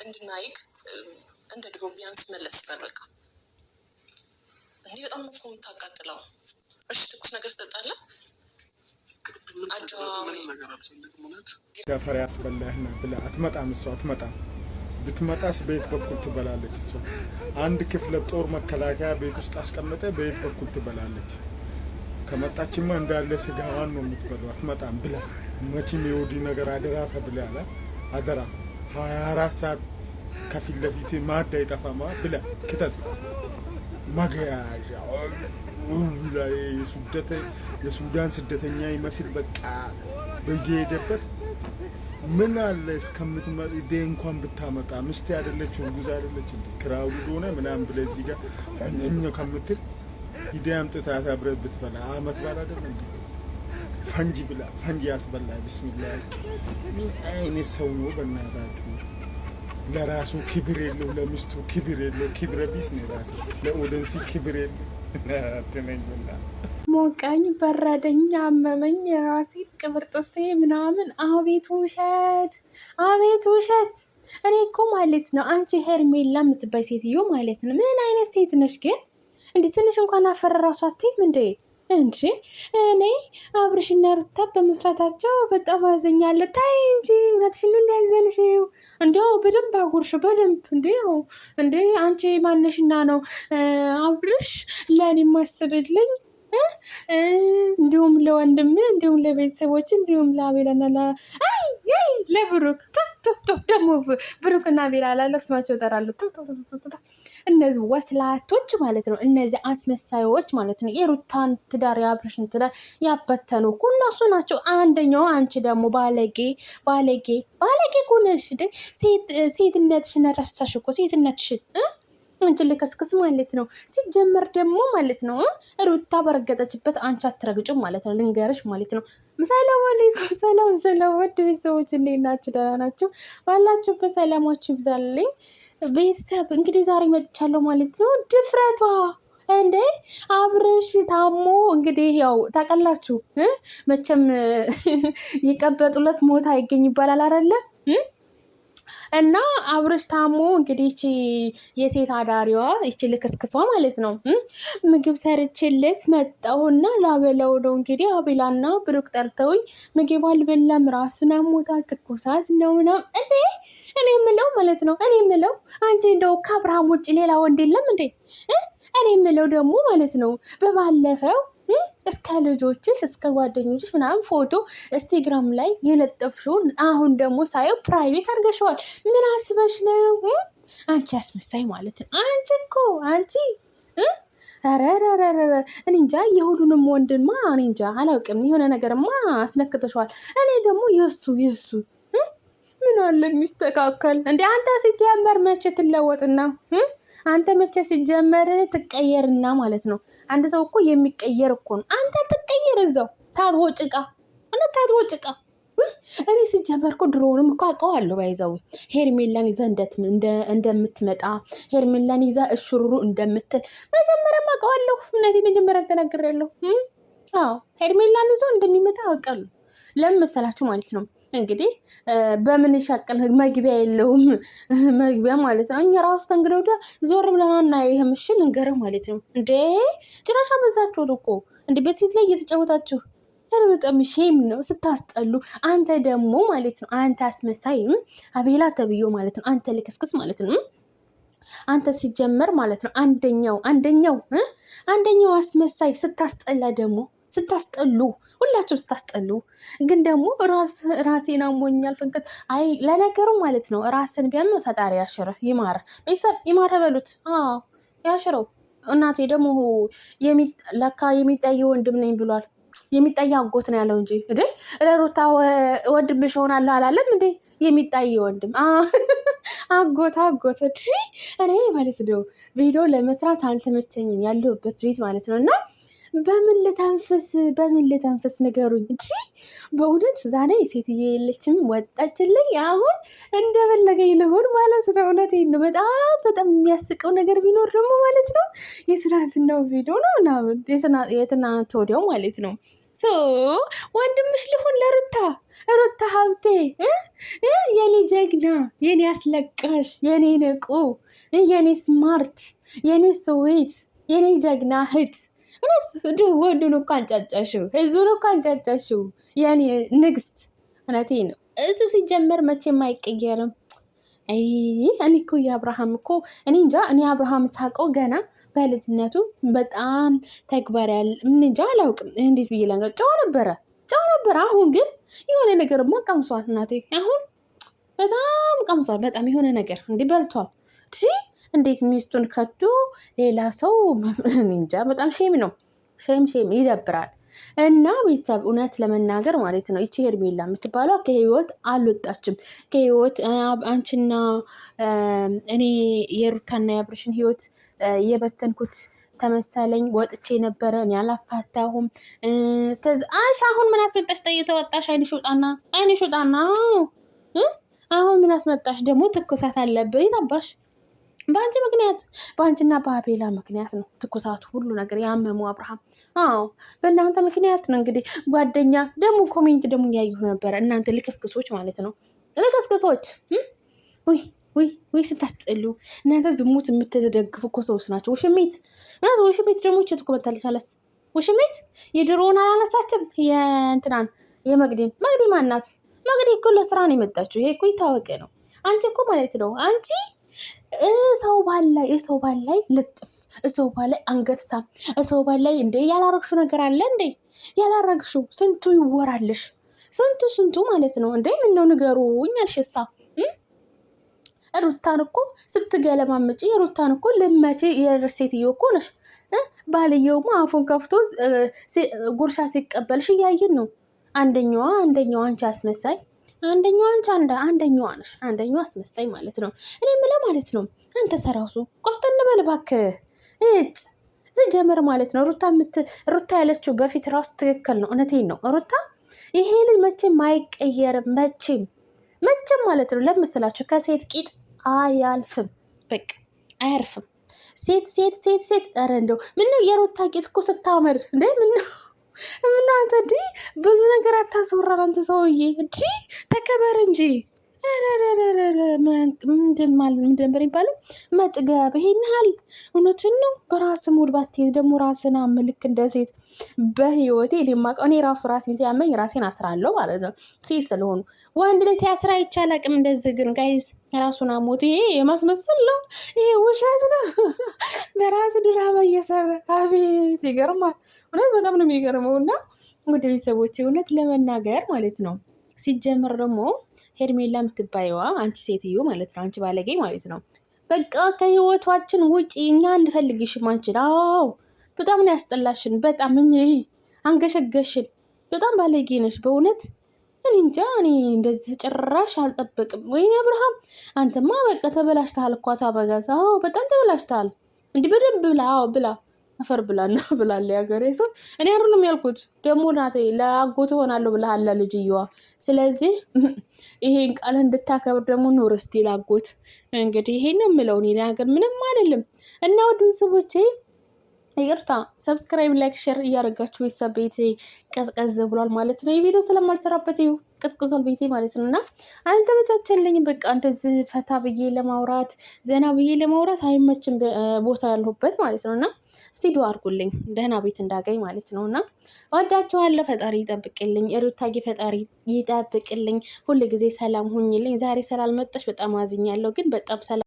እንድናይክ እንደ ድሮ ቢያንስ መለስ በል በቃ። እንዴ በጣም እኮ የምታቃጥለው። እሺ ትኩስ ነገር ትጠጣለህ? ገፈር ያስበላህና ብላ አትመጣም። እሷ አትመጣም። ብትመጣስ ቤት በኩል ትበላለች። እሷ አንድ ክፍለ ጦር መከላከያ ቤት ውስጥ አስቀምጠ ቤት በኩል ትበላለች። ከመጣችማ እንዳለ ስጋዋን ነው የምትበላው። አትመጣም ብላ መቼም የወዲ ነገር አደራ ተብላለ። አደራ 24 ሰዓት ከፊት ለፊት ማዳ ይጠፋማ ብላ ክተት ማገያዣ የሱዳን ስደተኛ ይመስል በቃ በየሄደበት ምን አለ እስከምትመጣ እንኳን ብታመጣ ምስት ያደለች እርጉዝ አይደለች እንዴ ክራውድ ሆነ ምናምን ብለህ እዚህ ጋር እኛ ከምትል ሂዳም ጥታት አብረህ ብትበላ አመት ባል አይደለም እንዴ? ፈንጂ ብላ ፈንጂ ያስበላ። ቢስሚላህ ምን አይነት ሰው ነው በእናታችሁ? ለራሱ ክብር የለው፣ ለሚስቱ ክብር የለው። ክብረ ቢስ ነው ራሱ። ለኦዲየንስ ክብር የለው። ተነኝና ሞቀኝ፣ በረደኝ፣ አመመኝ፣ ራሴ ቅብርጥሴ ምናምን። አቤት ውሸት፣ አቤት ውሸት። እኔ እኮ ማለት ነው አንቺ ሄርሜላ የምትባይ ሴትዮ ማለት ነው ምን አይነት ሴት ነሽ ግን? እንዴ ትንሽ እንኳን አፈር ራሱ አትይም እንዴ? እንጂ እኔ አብርሽና ሩታ በመፋታቸው በጣም አዘኛለሁ። ታይ እንጂ እውነትሽን ነው እንዲያዘንሽው። እንዲያው በደንብ አጉርሽው በደንብ እንዴ አንቺ ማነሽና ነው አብርሽ ለእኔ ማስብልኝ? እንዲሁም ለወንድም እንዲሁም ለቤተሰቦች እንዲሁም ለአቤላና ለብሩክ ደግሞ ብሩክና አቤላ ላለው ስማቸው እጠራለሁ። እነዚህ ወስላቶች ማለት ነው፣ እነዚህ አስመሳዮች ማለት ነው። የሩታን ትዳር የአብርሽን ትዳር ያበተኑ እኮ እነሱ ናቸው። አንደኛው አንቺ ደግሞ ባለጌ ኩነሽ። ሴትነትሽን ረሳሽ እኮ ሴትነትሽን አንቺ ልከስክስ ማለት ነው። ሲጀመር ደግሞ ማለት ነው ሩታ በረገጠችበት አንቺ አትረግጭም ማለት ነው። ልንገርሽ ማለት ነው። ሰላም አለይኩም። ሰላም ወድ ቤተሰቦች እንዴት ናችሁ? ደህና ናችሁ? ባላችሁበት ሰላማችሁ ይብዛልኝ። ቤተሰብ እንግዲህ ዛሬ መጥቻለሁ ማለት ነው። ድፍረቷ እንዴ አብርሽ ታሞ እንግዲህ ያው ታውቃላችሁ መቼም የቀበጡለት ሞት አይገኝ ይባላል አይደለ? እና አብርሽ ታሞ እንግዲህ እቺ የሴት አዳሪዋ እቺ ልክስክሷ ማለት ነው ምግብ ሰርቼለት መጣሁና ላበላው ነው እንግዲህ አቤላና ብሩክ ጠርተውኝ ምግብ አልበላም፣ ራሱን አሞታል፣ ትኩሳት ነው ምናምን። እንዴ እኔ የምለው ማለት ነው አንቺ እንደው ከአብርሃም ውጭ ሌላ ወንድ የለም እንዴ? እኔ የምለው ደግሞ ማለት ነው በባለፈው እስከ ልጆችሽ እስከ ጓደኞችሽ ምናምን ፎቶ ኢንስታግራም ላይ የለጠፍሽውን አሁን ደግሞ ሳየው ፕራይቬት አድርገሽዋል። ምን አስበሽ ነው? አንቺ አስመሳይ ማለት ነው። አንቺ ረረረረ እኔ እንጃ የሁሉንም ወንድማ እኔ እንጃ አላውቅም። የሆነ ነገርማ አስነክተሽዋል። እኔ ደግሞ የሱ ምን አለ የሚስተካከል እንዴ? አንተ ሲጀመር መቼ ትለወጥና አንተ መቼ ሲጀመር ትቀየርና ማለት ነው። አንድ ሰው እኮ የሚቀየር እኮ ነው። አንተ ትቀየር እዛው ታጥቦ ጭቃ እኔ ሲጀመር እኮ ድሮውንም እኮ አውቀዋለሁ። ባይዘው ሄርሜላን ይዛ እንደምትመጣ ሄርሜላን ይዛ እሽሩሩ እንደምትል መጀመሪያም አውቀዋለሁ። እነዚህ መጀመሪያ ተናግሬያለሁ። ሄርሜላን ይዞ እንደሚመጣ አውቃለሁ። ለምን መሰላችሁ ማለት ነው እንግዲህ በምን ይሻቀል መግቢያ የለውም መግቢያ ማለት ነው። እኛ ራሱ ተንግደው ዞር ብለናና ይሄ ምሽል እንገረው ማለት ነው። እንዴ ጭራሽ አበዛችሁት እኮ እንዴ በሴት ላይ እየተጫወታችሁ። በጣም ሼም ነው ስታስጠሉ። አንተ ደግሞ ማለት ነው አንተ አስመሳይም አቤላ ተብዮ ማለት ነው አንተ ልክስክስ ማለት ነው። አንተ ሲጀመር ማለት ነው አንደኛው አስመሳይ ስታስጠላ ደግሞ ስታስጠሉ ሁላችሁ ስታስጠሉ። ግን ደግሞ ራሴን አሞኛል ፍንከት አይ ለነገሩ ማለት ነው ራስን ቢያም ፈጣሪ ያሽርህ ይማር ቤተሰብ ይማር በሉት። ያሽረው። እናቴ ደግሞ ለካ የሚጠይ ወንድም ነኝ ብሏል። የሚጠይ አጎት ነው ያለው እንጂ እንዴ ለሩታ ወንድምሽ ሆናለሁ አላለም እንዴ? የሚጠይ ወንድም አጎት እኔ ማለት ነው ቪዲዮ ለመስራት አልተመቸኝም ያለሁበት ቤት ማለት ነው። እና በምን ልተንፍስ ንገሩኝ እንጂ በእውነት ዛሬ ሴትዬ የለችም ወጣችልኝ። አሁን እንደፈለገኝ ልሁን ማለት ነው። እውነቴን ነው። በጣም የሚያስቀው ነገር ቢኖር ደግሞ ማለት ነው የትናንትናው ቪዲዮ ነው ምናምን የትናንት ወዲያው ማለት ነው ወንድምሽ ልሁን ለሩታ ሀብቴ የኔ ጀግና፣ የኔ አስለቃሽ፣ የኔ ንቁ፣ የኔ ስማርት፣ የኔ ስዊት፣ የኔ ጀግና እህት። ወንዱን እኮ አንጫጫሽው፣ ህዝቡን እኮ አንጫጫሽው። የኔ ንግስት፣ እውነቴ ነው። እሱ ሲጀመር መቼም አይቀየርም። እኔ እኮ የአብርሃም እኮ እኔ እንጃ። እኔ አብርሃም ሳውቀው ገና በልጅነቱ በጣም ተግባር ያለ እንጃ አላውቅም እንዴት ብዬ ላንገር ጨዋ ነበረ። አሁን ግን የሆነ ነገርማ ቀምሷል እናቴ። አሁን በጣም ቀምሷል። በጣም የሆነ ነገር እንዲህ በልቷል። እንዴት ሚስቱን ከቶ ሌላ ሰው እንጃ። በጣም ሼም ነው። ሼም ይደብራል። እና ቤተሰብ እውነት ለመናገር ማለት ነው ይቺ ሄርሜላ የምትባለው ከህይወት አልወጣችም። ከህይወት አንቺና እኔ የሩታና የአብርሽን ህይወት የበተንኩት ተመሰለኝ። ወጥቼ ነበረ እኔ አላፋታሁም። አሁን ምን አስመጣሽ? ተወጣሽ። አይንሽ ውጣና አሁን ምን አስመጣሽ? ደግሞ ትኩሳት አለብኝ ታባሽ። በአንቺ ምክንያት፣ በአንቺና በአቤላ ምክንያት ነው ትኩሳቱ ሁሉ ነገር ያመሙ አብርሃም። በእናንተ ምክንያት ነው። እንግዲህ ጓደኛ ደግሞ ኮሜንት ደግሞ እያየሁ ነበረ። እናንተ ልክስክሶች ማለት ነው። ልክስክሶች ውይ ስታስጠሉ እናንተ። ዝሙት የምትደግፉ እኮ ሰዎች ናቸው። ውሽሜት ደግሞ ቸት ኮመንታለች አላስ ውሽሜት የድሮውን አላነሳችም። የእንትናን የመግዲን ማናት? መግዲ እኮ ለስራ ነው የመጣችው። ይሄ እኮ የታወቀ ነው። አንቺ እኮ ማለት ነው አንቺ ሰው ባል ላይ ልጥፍ፣ ሰው ባል ላይ አንገት ሳም፣ ሰው ባል ላይ እንደ ያላረግሽው ነገር አለ እንዴ? ያላረግሽው ስንቱ ይወራልሽ፣ ስንቱ ማለት ነው እንዴ? ምን ነው ንገሩኝ አልሽሳ። ሩታን እኮ ስትገለማመጪ ሩታን እኮ ለማቼ የርሴትዮ እኮ ነሽ። ባልየውማ አፉን ከፍቶ ጉርሻ ሲቀበልሽ እያየን ነው። አንደኛዋ አንቺ አስመሳይ፣ አንደኛዋ ነሽ፣ አንደኛዋ አስመሳይ ማለት ነው። እኔ የምለው ማለት ነው አንተ ሰራሱ ቆፍጠን በል እባክህ። ጀመር ማለት ነው ሩታ ያለችው በፊት ራሱ ትክክል ነው። እውነቴን ነው ሩታ። ይሄ ልጅ መቼም አይቀየርም፣ መቼም ማለት ነው። ለምስላችሁ ከሴት ቂጥ አያልፍም፣ በቃ አያርፍም። ሴት ኧረ እንደው ምነው የሩታ ቂጥ እኮ ስታምር እንዴ! ምነው አንተ እንዲ ብዙ ነገር አታስወራን አንተ ሰውዬ፣ እንዲ ተከበር እንጂ። ምንድን ነበር የሚባለው? መጥገብ። ይሄን ያህል እውነትን ነው። በራስ ሙድ ባትይዝ ደግሞ ራስን አምልክ እንደ ሴት። በህይወቴ እኔ ራሱ ራሴን ሲያመኝ ራሴን አስራለሁ ማለት ነው፣ ሴት ስለሆኑ። ወንድ ላይ ሲያስራ አይቻላቅም እንደዚህ። ግን ጋይዝ ራሱን አሞት። ይሄ የማስመሰል ነው፣ ይሄ ውሸት ነው። በራሱ ድራማ እየሰራ አቤት ይገርማል። እውነት በጣም ነው የሚገርመው። እና ወደ ቤተሰቦች እውነት ለመናገር ማለት ነው ሲጀምር ደግሞ ሄርሜላ የምትባየዋ አንቺ ሴትዮ ማለት ነው፣ አንቺ ባለጌ ማለት ነው። በቃ ከህይወቷችን ውጪ፣ እኛ እንፈልግሽም አንቺን። በጣም ነው ያስጠላሽን። በጣም አንገሸገሽን። በጣም ባለጌ ነሽ በእውነት። እኔ እንጃ፣ እኔ እንደዚህ ጭራሽ አልጠበቅም። ወይኔ አብርሃም አንተማ በቃ ተበላሽተሃል እኮ ታበጋዝ። በጣም ተበላሽተሃል። እንዲህ በደንብ ብላ አፈር ብላና ብላለ ያገሬ ሰው። እኔ አይደለም ያልኩት፣ ደግሞ ናቴ ለአጎት ሆናለሁ ብለሃል ለልጅየዋ። ስለዚህ ይሄን ቃል እንድታከብር ደግሞ ኑር እስቲ ላጎት። እንግዲህ ይሄን ነው የምለው እኔ ነገር ምንም አይደለም። እና ወደ ቤተሰቦቼ ይቅርታ፣ ሰብስክራይብ፣ ላይክ፣ ሼር እያደረጋችሁ ቤተሰብ ቤቴ ቀዝቀዝ ብሏል ማለት ነው። የቪዲዮ ስለማልሰራበት ቀዝቅዟል ቤቴ ማለት ነው። እና አልተመቻቸልኝም። በቃ እንደዚህ ፈታ ብዬ ለማውራት ዘና ብዬ ለማውራት አይመችም ቦታ ያለሁበት ማለት ነው። እና እስቲ ዱአ አድርጉልኝ ደህና ቤት እንዳገኝ ማለት ነው። እና ወዳችኋለሁ። ፈጣሪ ይጠብቅልኝ። ሩታዬ ፈጣሪ ይጠብቅልኝ። ሁሉ ጊዜ ሰላም ሁኝልኝ። ዛሬ ስላልመጣሽ በጣም አዝኛለሁ፣ ግን በጣም ሰላም